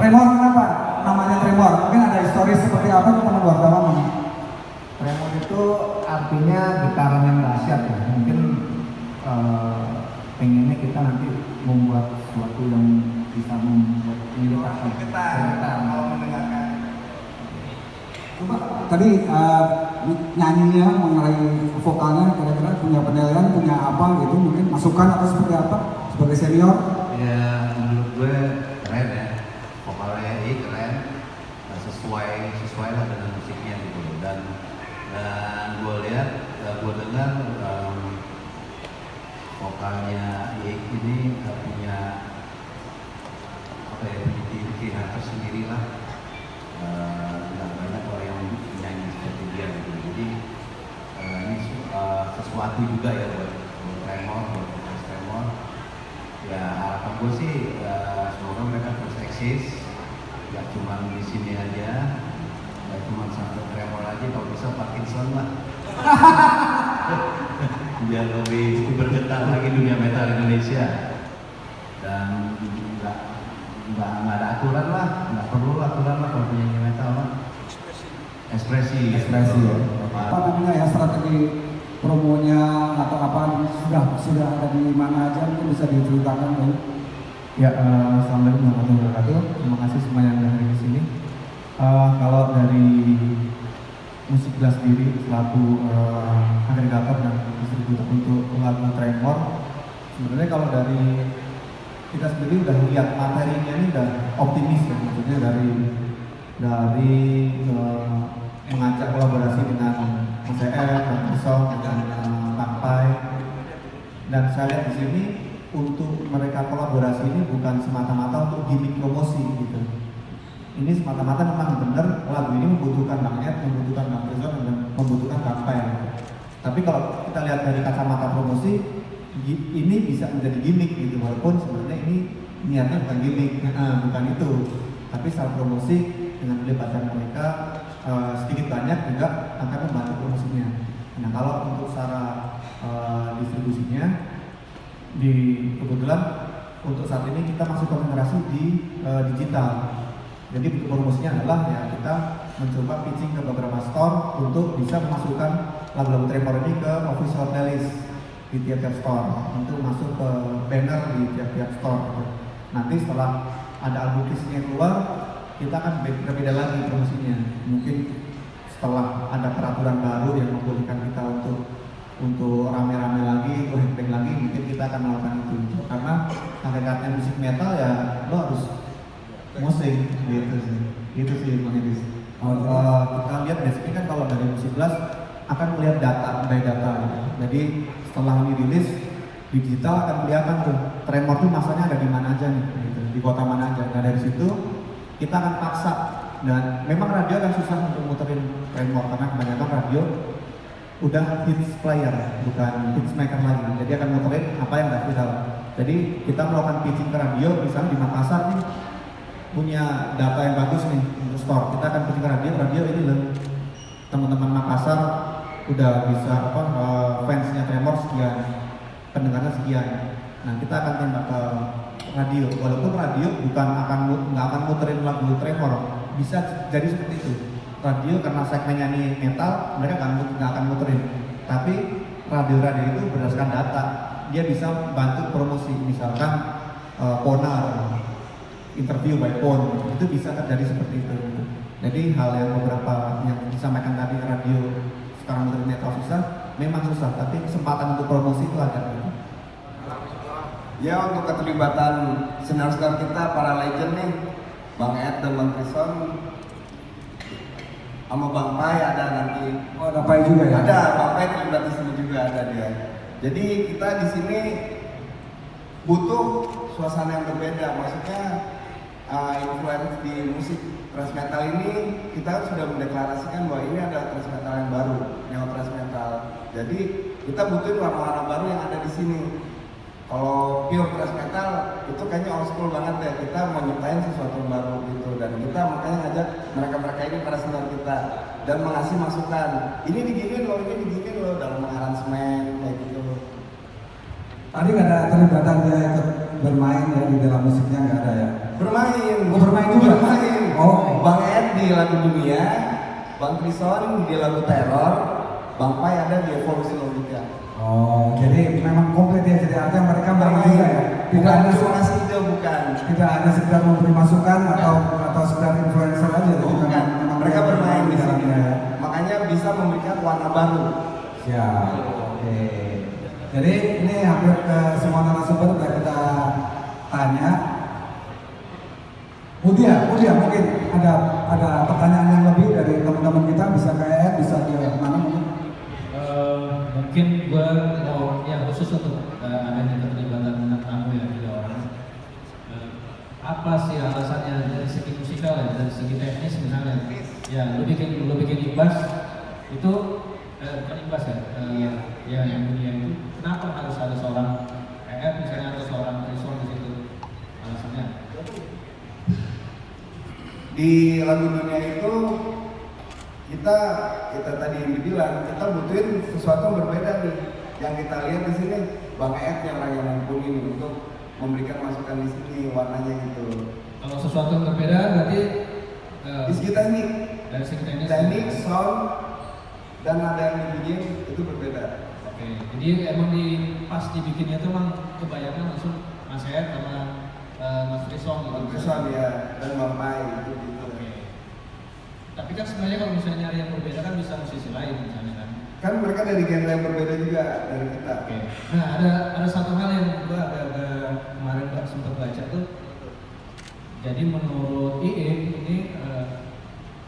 Tremor kenapa? Namanya tremor. Mungkin ada historis seperti apa teman wartawan? Tremor itu artinya getaran yang dahsyat ya. Mungkin pengennya kita nanti membuat sesuatu yang bisa membuat Getar kalau mendengarkan. Coba tadi nyanyinya mengenai vokalnya kira-kira punya penilaian, punya apa gitu, mungkin masukan atau seperti apa sebagai senior? Ya menurut gue keren ya, vokalnya ini keren, sesuai lah dengan musiknya gitu. Dan gue lihat, gue dengar vokalnya Yik ini punya apa ya, punya ciri khas tersendiri lah. Tidak banyak orang yang nyanyi seperti dia gitu. Jadi ini sesuatu juga ya buat Tremor, buat vokalis Tremor. Ya harapan gue sih semoga mereka terus eksis, gak cuma di sini aja, gak cuma sampai Tremor aja, kalau bisa Parkinson lah. Biar lebih bergetar lagi dunia metal Indonesia. Dan nggak ada aturan lah, nggak perlu aturan lah kalau penyanyi metal lah. Ekspresi ya. Apa namanya ya, strategi promonya atau apa sudah ada di mana aja, mungkin bisa diceritakan kan? Ya, assalamualaikum warahmatullahi wabarakatuh. Terima kasih semua yang hadir di sini. Kalau dari musik Glass sendiri selaku agregator dan distributor untuk lagu Tremor, sebenarnya kalau dari kita sendiri udah lihat materinya ini udah optimis ya, maksudnya dari mengajak kolaborasi dengan MCR dan Pesong dan Tampai, dan saya lihat di sini untuk mereka kolaborasi ini bukan semata-mata untuk gimmick promosi gitu. Ini semata-mata memang benar lagu ini membutuhkan Magnet, membutuhkan Bang Rizwan, dan membutuhkan Tampai. Tapi kalau kita lihat dari kacamata promosi, ini bisa menjadi gimmick gitu, walaupun sebenarnya ini niatnya bukan gimmick, bukan itu. Tapi secara promosi dengan melibatkan mereka sedikit banyak juga akan membantu promosinya. Nah kalau untuk secara distribusinya, kebetulan untuk saat ini kita masih konsentrasi di digital. Jadi bentuk promosinya adalah ya kita mencoba pitching ke beberapa store untuk bisa memasukkan lagu-lagu Tremor ini ke official playlist di tiap-tiap store, untuk masuk ke banner di tiap-tiap store gitu. Nanti setelah ada album fisiknya keluar, kita akan berbeda lagi promosinya. Mungkin setelah ada peraturan baru yang membolehkan kita untuk rame-rame lagi, untuk happening lagi, mungkin kita akan melakukan itu. Karena hakikatnya musik metal ya lo harus musik gitu sih Bang Idris. Kita lihat biasanya kan kalau dari musik blast akan melihat data by data gitu. Jadi setelah ini rilis digital akan kelihatan tuh tremor tuh masanya ada di mana aja nih gitu, di kota mana aja. Nah dari situ kita akan paksa, dan memang radio kan susah untuk muterin tremor karena kebanyakan radio udah hits player bukan hits maker lagi, jadi akan muterin apa yang udah viral. Jadi kita melakukan pitching ke radio, misalnya di Makassar nih punya data yang bagus nih untuk store, kita akan pitching ke radio ini loh teman-teman Makassar udah bisa fansnya Tremor sekian, pendengarnya sekian. Nah kita akan tembak ke radio, walaupun radio nggak akan muterin lagu Tremor, bisa jadi seperti itu. Radio karena segmennya ini metal, mereka nggak akan muterin. Tapi radio-radio itu berdasarkan data, dia bisa bantu promosi, misalkan Ponar, interview by phone, itu bisa terjadi seperti itu. Jadi hal yang beberapa yang disampaikan tadi radio sekarang muterin metal susah, memang susah, tapi kesempatan untuk promosi itu ada. Ya, untuk keterlibatan senior-senior kita, para legend nih, Bang Ed dan Bang Krison, sama Bang Pai ada nanti. Oh, ada Pai juga ya? Ada, Bang Pai terlibat di sini juga ada dia. Jadi kita di sini butuh suasana yang berbeda, maksudnya influence di musik thrash metal ini kita sudah mendeklarasikan bahwa ini adalah thrash metal yang baru, neo thrash metal. Jadi kita butuhin warna-warna baru yang ada di sini. Kalau pure thrash metal itu kayaknya old school banget deh, kita mau nyiptain sesuatu yang baru gitu, dan kita makanya ngajak mereka-mereka ini para senior kita dan mengasih masukan. Ini diginiin loh dalam aransemen kayak gitu. Tadi nggak ada terlibatan dia ikut bermain ya di dalam musiknya, nggak ada ya? Bermain. Oh, bermain juga? Bermain. Oh. Bang Ed di lagu Dunia, Bang Krison di lagu Teror, Bang Pai ada di Evolusi Logika. Oh, jadi memang komplit ya, jadi artinya mereka main juga ya? Tidak ada cuma ngasih ide, bukan. Tidak hanya sekedar memberi masukan atau sekedar influencer aja, jadi Bukan. Mereka bermain di sini. ya. Makanya bisa memberikan warna baru. Siap, oke. Jadi ini hampir ke semua narasumber udah kita tanya. Mutia mungkin ada pertanyaan yang lebih dari teman-teman kita, bisa ke Ed, bisa ke mana mungkin? Mungkin gue mau ya khusus untuk adanya keterlibatan minat tamu ya 3 orang. Apa sih alasannya dari segi musikal ya, dari segi teknis misalnya? Ya lu bikin ibas itu bukan ibas ya, ya yang dunia itu. Kenapa harus ada seorang EF misalnya atau seorang Krison di situ? Alasannya? Di lagu Dunia itu kita tadi yang dibilang, kita butuhin sesuatu yang berbeda nih. Yang kita lihat di sini Bang Ed yang orang yang mumpuni nih untuk memberikan masukan di sini warnanya gitu. Kalau sesuatu yang berbeda berarti Di segi teknik, dari segi teknik, sound, dan nada yang dibikin itu berbeda. Oke, jadi emang pas dibikinnya itu emang kebayangnya langsung Mas Ed sama Mas Krison gitu. Krison ya, dan Bang Pai gitu. Oke. Tapi kan sebenarnya kalau misalnya nyari yang berbeda kan bisa musisi lain misalnya kan. Kan mereka dari genre yang berbeda juga dari kita. Oke. Nah ada satu hal yang gua agak kemarin sempat baca tuh. Jadi menurut IE ini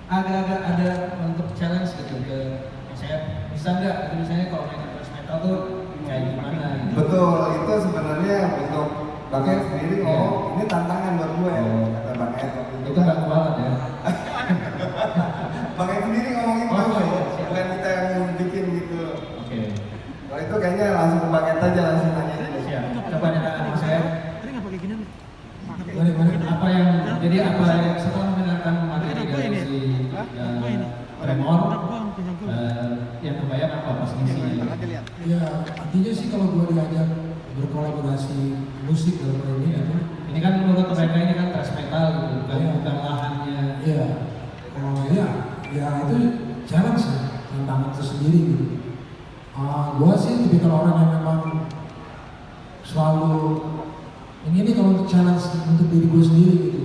agak-agak ada untuk challenge gitu ke saya bisa nggak gitu, misalnya kalau main thrash metal tuh kayak gimana gitu. Betul, itu sebenarnya untuk Bang Ed sendiri ngomong, ini tantangan buat gue, kata Bang Ed waktu Itu nggak banget ya. Bang Ed sendiri ngomongin bukan kita yang bikin gitu. Oke. Kalau itu kayaknya langsung ke Bang Ed aja, langsung nanya aja. Siap. Coba nanya Mas Ed. Apa yang setelah mendengarkan materi dari si Tremor, yang kebayang apa pas ngisi? Ya, artinya sih kalau gue diajak berkolaborasi musik dalam hal ini gitu. Ini kan menurut mereka ini kan thrash metal gitu, bukan lahannya. Iya. Oh iya, ya itu challenge ya, tantangan tersendiri gitu. Gue sih tipikal orang yang memang selalu ini kalau untuk challenge untuk diri gue sendiri gitu.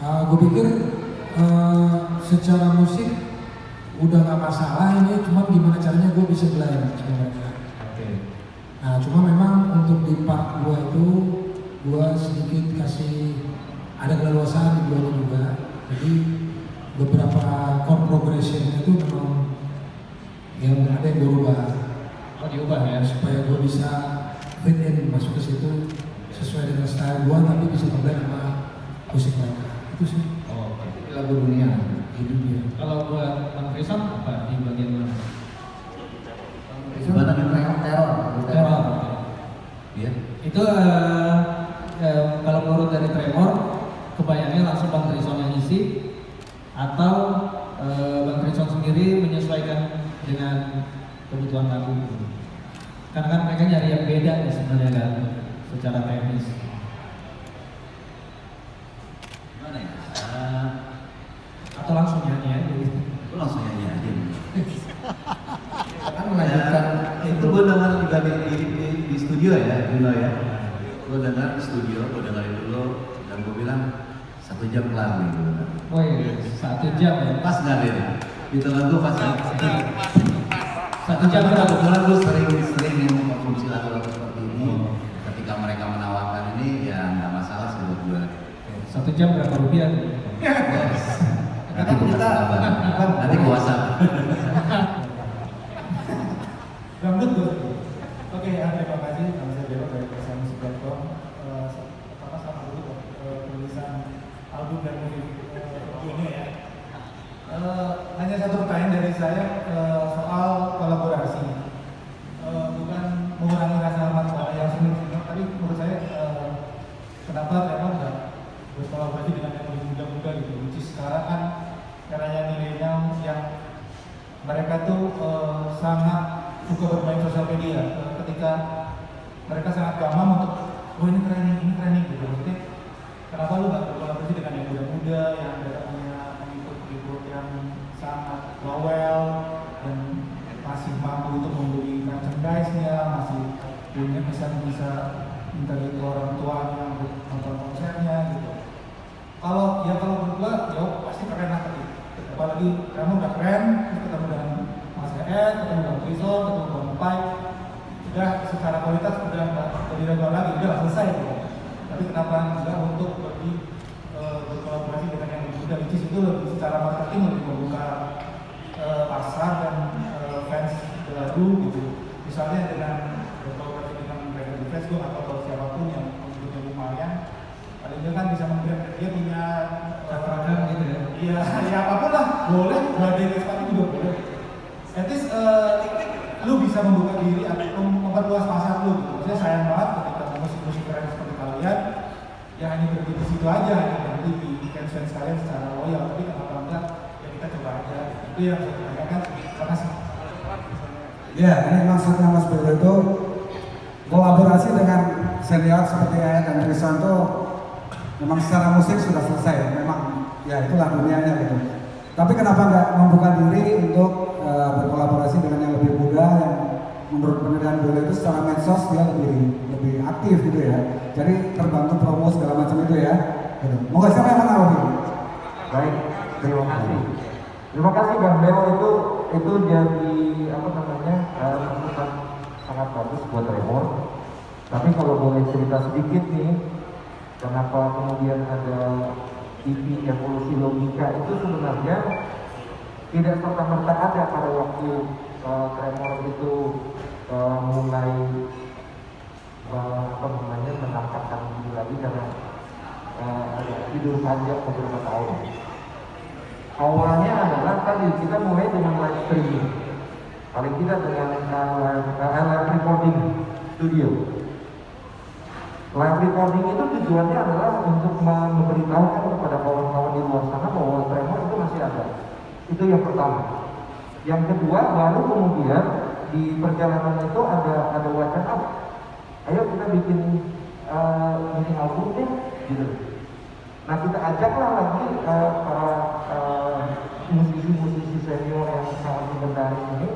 Gue pikir secara musik udah gak masalah ini, cuma gimana caranya gue bisa belajar sama mereka. Nah cuma memang untuk di part gue itu gue sedikit kasih ada keleluasaan di gue juga. Jadi beberapa desain itu memang yang ada yang gue rubah. Oh diubah ya? Supaya gue bisa fit in masuk ke situ sesuai dengan style gue tapi bisa terbaik sama musik mereka. Itu sih. Oh, oke. Lagu dunia. Itu dia. Kalau buat Bang Rizal apa di bagian mana? Gimana nih? Teror. Tremor. Iya. Itu kalau menurut dari Tremor, kebayangnya langsung Bang Trison yang isi atau Bang Trison sendiri menyesuaikan dengan kebutuhan lagu. Karena kan mereka nyari yang beda nih sebenarnya kan, secara teknis. Gimana ya? Atau langsung nyanyi aja gitu. Aku langsung nyanyi aja. Kan melanjutkan Itu gue dengar juga di studio ya, dulu ya. Gue dengar di studio, gue dengerin dulu dan gue bilang 1 jam kelar nih gue dengar. Woi, 1 jam ya. Pas nggak Rin? Itu lagu pas. 1 jam berapa? Kebetulan gue sering mengkonsumsi lagu-lagu seperti ini. Ketika mereka menawarkan ini ya nggak masalah sih buat gue. 1 jam berapa rupiah? Yes. Nanti gue kasih kabar. Nanti gue WhatsApp. Rambut gue. Oke, terima kasih. Nama saya Bero dari Perusahaan Musik.com. Pertama sama dulu penulisan album dan musik ini ya. Hanya satu pertanyaan dari saya soal kolaborasi. Bukan mengurangi rasa hormat kepada yang senior, tapi menurut saya kenapa Tremor nggak berkolaborasi dengan yang lebih muda-muda gitu? Which is sekarang kan eranya milenial yang mereka tuh sangat suka bermain sosial media. Ketika mereka sangat gampang untuk ini keren nih gitu. Maksudnya kenapa lu nggak berkolaborasi dengan yang muda-muda yang punya pengikut yang sangat loyal dan masih mampu untuk membeli merchandise-nya, masih punya bisa minta ke orang tuanya untuk nonton konsernya gitu. Kalau menurut gua ya pasti keren lah gitu. Apalagi kamu udah keren, terus ketemu dengan Mas Ed, ketemu dengan Trison, ketemu dengan Pai, udah secara kualitas udah nggak diragukan lagi, udah selesai gitu. Tapi kenapa enggak untuk berkolaborasi dengan yang lebih muda, which is itu lebih secara marketing lebih membuka pasar dan fans baru gitu. Misalnya dengan berkolaborasi dengan mereka di Facebook atau siapapun yang punya lumayan, paling dia kan bisa memberikan dia punya Cakrakan gitu ya. iya, ya apapun lah, boleh, badai sepatu juga boleh. At least lu bisa membuka diri atau memperluas pasar lu gitu. Maksudnya sayang banget ketika musik-musik keren seperti kalian ya hanya berhenti di situ aja, hanya berhenti di fans kalian secara loyal. Tapi kenapa enggak ya kita coba aja. Itu yang saya tanyakan. Terima kasih. Ya, ini maksudnya Mas Bro itu kolaborasi dengan senior seperti Ed dan Trison itu memang secara musik sudah selesai. Memang ya itulah dunianya gitu. Tapi kenapa nggak membuka diri untuk berkolaborasi dengan yang lebih muda yang menurut penelitian dulu itu secara medsos dia lebih aktif gitu ya. Jadi terbantu promo segala macam itu ya. Gitu. Mau siapa yang mana Robi? Baik, terima kasih. Terima kasih Bang Beo itu jadi apa namanya masukan sangat bagus buat Tremor. Tapi kalau boleh cerita sedikit nih, kenapa kemudian ada TV evolusi logika itu sebenarnya tidak serta-merta ada pada waktu Tremor itu mulai apa namanya menampakkan diri lagi karena ada tidur panjang beberapa tahun. Awalnya adalah tadi kita mulai dengan live streaming, paling tidak dengan live recording studio. Live recording itu tujuannya adalah untuk memberitahukan kepada kawan-kawan di luar sana bahwa Tremor itu masih ada. Itu yang pertama. Yang kedua, baru kemudian di perjalanan itu ada wacana, ayo kita bikin mini album deh, gitu. Nah kita ajaklah lagi para musisi-musisi senior yang sangat legendaris ini,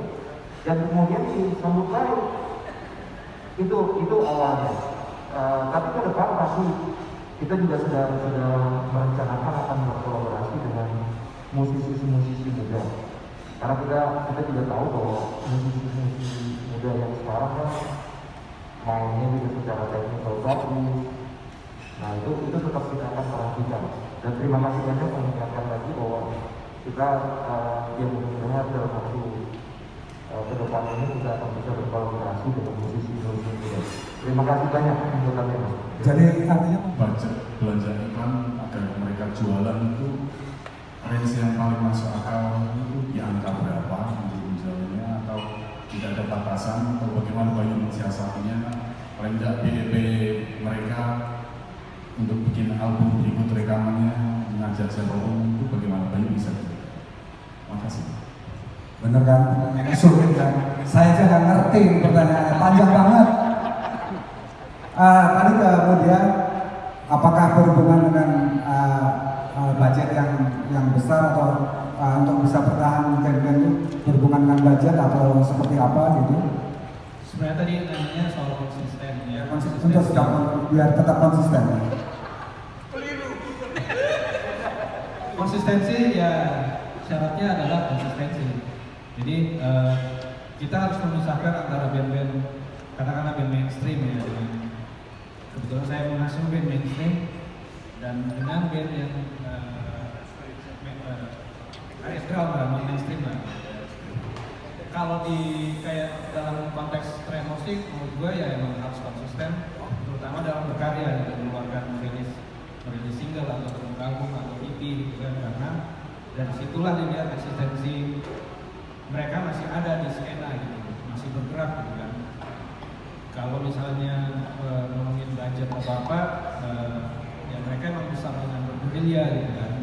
dan kemudian disambut baik. Itu awalnya. Tapi ke depan pasti kita juga sudah merencanakan akan berkolaborasi dengan musisi-musisi muda. Karena kita juga tahu bahwa musisi-musisi muda yang sekarang kan mainnya juga secara teknikal bagus. Nah itu tetap kita akan perhatikan. Dan terima kasih banyak mengingatkan lagi bahwa kita yang mudah-mudahan dalam waktu ke depan ini kita akan bisa berkolaborasi dengan musisi-musisi muda. Terima kasih banyak untuk kalian. Jadi artinya budget belanja iklan agar mereka jualan itu range yang paling masuk akal itu di angka berapa untuk menjualnya, atau tidak ada batasan, atau bagaimana Bayu mensiasatinya, paling tidak BEP mereka untuk bikin album berikut rekamannya mengajak siapapun itu bagaimana Bayu bisa. Terima kasih. bener kan? Sulit kan? Saya aja nggak ngerti pertanyaannya, panjang banget. Tadi kemudian apakah berhubungan dengan budget yang besar atau untuk bisa bertahan band-band itu berhubungan dengan budget atau seperti apa gitu? Sebenarnya tadi nanya soal konsisten ya. Untuk biar tetap konsisten. Konsistensi ya syaratnya adalah konsistensi. Jadi kita harus memisahkan antara band-band katakanlah band mainstream ya, dengan kebetulan saya mengasuh band mainstream dan dengan band yang underground lah, non mainstream lah. Kalau di kayak dalam konteks tren musik, menurut gue ya emang harus konsisten, terutama dalam berkarya, gitu, mengeluarkan rilis single atau album atau EP, gitu kan, karena dari situlah dilihat eksistensi mereka masih ada di skena gitu, masih bergerak gitu kan. Kalau misalnya ngomongin budget atau apa, ya mereka emang bisa dengan bergerilya gitu kan.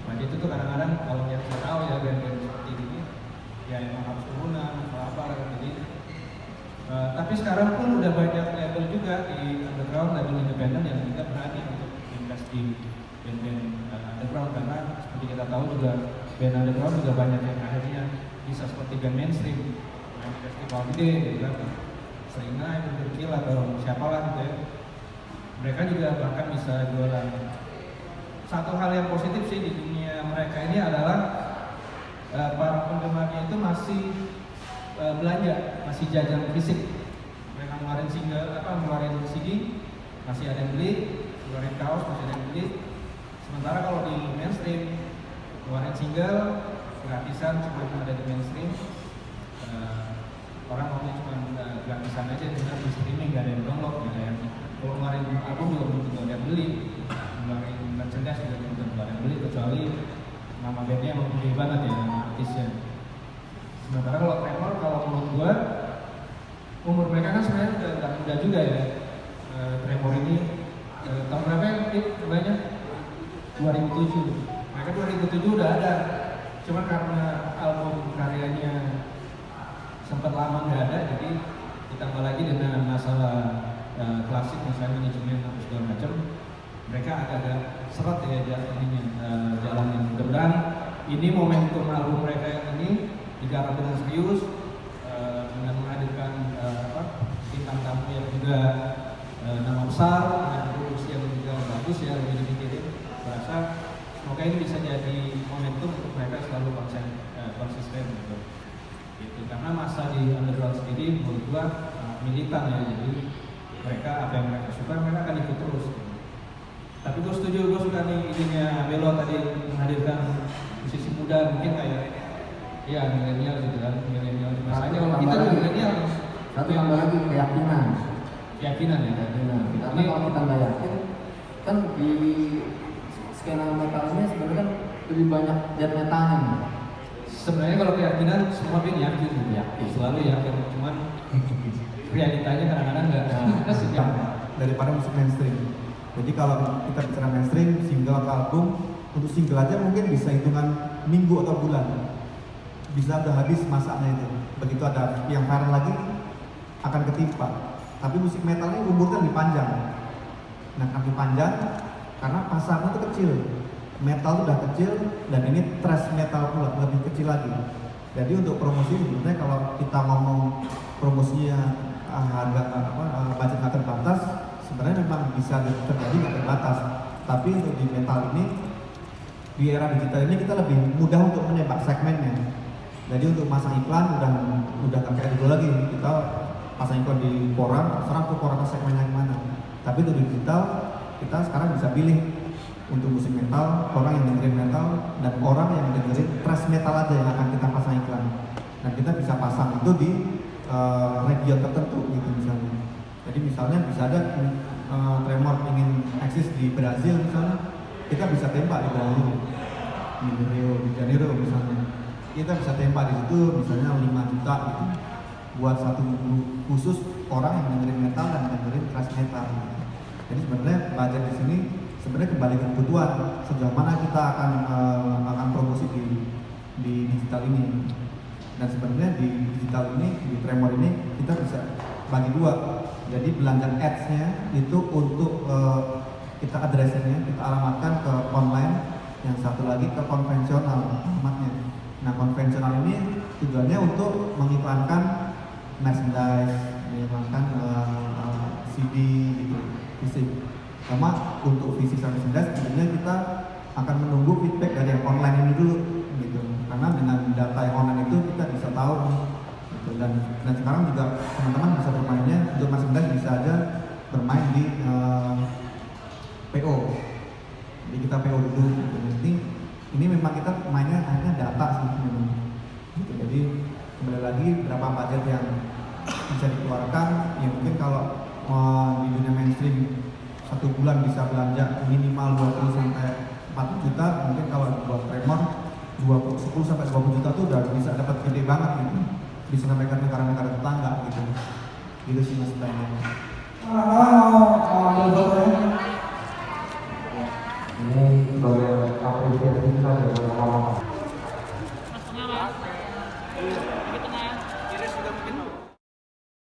Nah itu tuh kadang-kadang kalau yang saya tahu ya band-band seperti ini, ya emang harus turunan atau apa jadi. Tapi sekarang pun udah banyak label juga di underground, label independen yang juga berani untuk invest di band-band underground, karena seperti kita tahu juga band underground juga banyak yang akhirnya bisa seperti band mainstream, main di festival gede gitu kan, sering naik berkil atau siapalah gitu ya. Mereka juga bahkan bisa jualan. Satu hal yang positif sih di dunia mereka ini adalah para penggemarnya itu masih belanja, masih jajan fisik. Mereka ngeluarin single, ngeluarin CD, masih ada yang beli, ngeluarin kaos masih ada yang beli. Sementara kalau di mainstream ngeluarin single gratisan cuma ada di mainstream, orang maunya cuma gratisan aja, dengan di streaming gak ada yang download gitu ya. Kalau ngeluarin album juga belum tentu ada yang beli, ngeluarin merchandise juga belum tentu ada yang beli, kecuali nama bandnya emang gede banget ya, nama artisnya. Sementara kalau Tremor, kalau menurut gua umur mereka kan sebenarnya udah gak muda juga ya. Tremor ini tahun berapa ya banyak? 2007. Mereka 2007 udah ada. Cuma karena album karyanya sempat lama nggak ada, jadi ditambah lagi dengan masalah klasik misalnya manajemen atau segala macam, mereka agak-agak seret ya jalannya. Mudah-mudahan ini momentum album mereka yang ini digarap dengan serius, dengan menghadirkan bintang tamu yang juga nama besar, dengan produksi yang juga bagus ya, lebih dipikirin. Berasa semoga ini bisa jadi momentum untuk mereka selalu konsisten gitu. Karena masa di underground sendiri menurut gua militan ya, jadi mereka apa yang mereka suka mereka akan ikut terus gitu. Tapi gua setuju, gua suka nih idenya Belo tadi menghadirkan musisi muda mungkin kayak ya milenial gitu kan, milenial di masanya kalau kita milenial. Satu tambah lagi keyakinan ya. Karena kalau kita nggak yakin kan di skena metal ini sebenarnya kan lebih banyak death metalnya. Sebenarnya kalau keyakinan semua band yakin, selalu yakin, cuman realitanya kadang-kadang nggak sejam daripada musik mainstream. Jadi kalau kita bicara mainstream, single atau album, untuk single aja mungkin bisa hitungan minggu atau bulan, bisa udah habis masaknya itu. Begitu ada yang viral lagi akan ketimpa. Tapi musik metal ini umurnya lebih panjang. Nah, lebih panjang karena pasarnya itu kecil. Metal itu udah kecil dan ini thrash metal pula lebih kecil lagi. Jadi untuk promosi sebenarnya kalau kita ngomong promosinya harga budget nggak terbatas, sebenarnya memang bisa terjadi nggak terbatas. Tapi untuk di metal ini, di era digital ini kita lebih mudah untuk menembak segmennya. Jadi untuk masang iklan udah kayak dulu lagi, kita pasang iklan di koran, serang tuh koran segmennya yang mana. Tapi untuk digital kita sekarang bisa pilih untuk musik metal, orang yang dengerin metal, dan orang yang dengerin thrash metal aja yang akan kita pasang iklan. Dan kita bisa pasang itu di region tertentu gitu misalnya. Jadi misalnya bisa ada Tremor ingin eksis di Brazil misalnya, kita bisa tembak di Brazil, di Rio de Janeiro misalnya. Kita bisa tembak di situ misalnya 5 juta gitu, buat satu minggu khusus orang yang dengerin metal dan dengerin thrash metal. Jadi sebenarnya budget di sini sebenarnya kembali ke kebutuhan sejauh mana kita akan promosi di digital ini. Dan sebenarnya di digital ini, di Tremor ini kita bisa bagi dua. Jadi belanja ads-nya itu untuk kita addressing-nya, kita alamatkan ke online, yang satu lagi ke konvensional alamatnya. Nah, konvensional ini tujuannya untuk mengiklankan merchandise, mengiklankan CD gitu, fisik. Sama untuk fisik sama merchandise sebenarnya kita akan menunggu feedback dari yang online ini dulu gitu. Karena dengan data yang online itu kita bisa tahu gitu. Dan sekarang juga teman-teman bisa bermainnya untuk merchandise bisa aja bermain di PO. Jadi kita PO dulu gitu. Nanti ini memang kita mainnya hanya data sih memang. Gitu. Jadi kembali lagi berapa budget yang bisa dikeluarkan. Ya mungkin kalau di dunia mainstream 1 bulan bisa belanja minimal 20 sampai 40 juta, mungkin kalau buat Tremor 10 sampai 20 juta tuh udah bisa dapat gede banget gitu. Bisa sampai ke negara-negara tetangga gitu. Gitu sih mas tanya.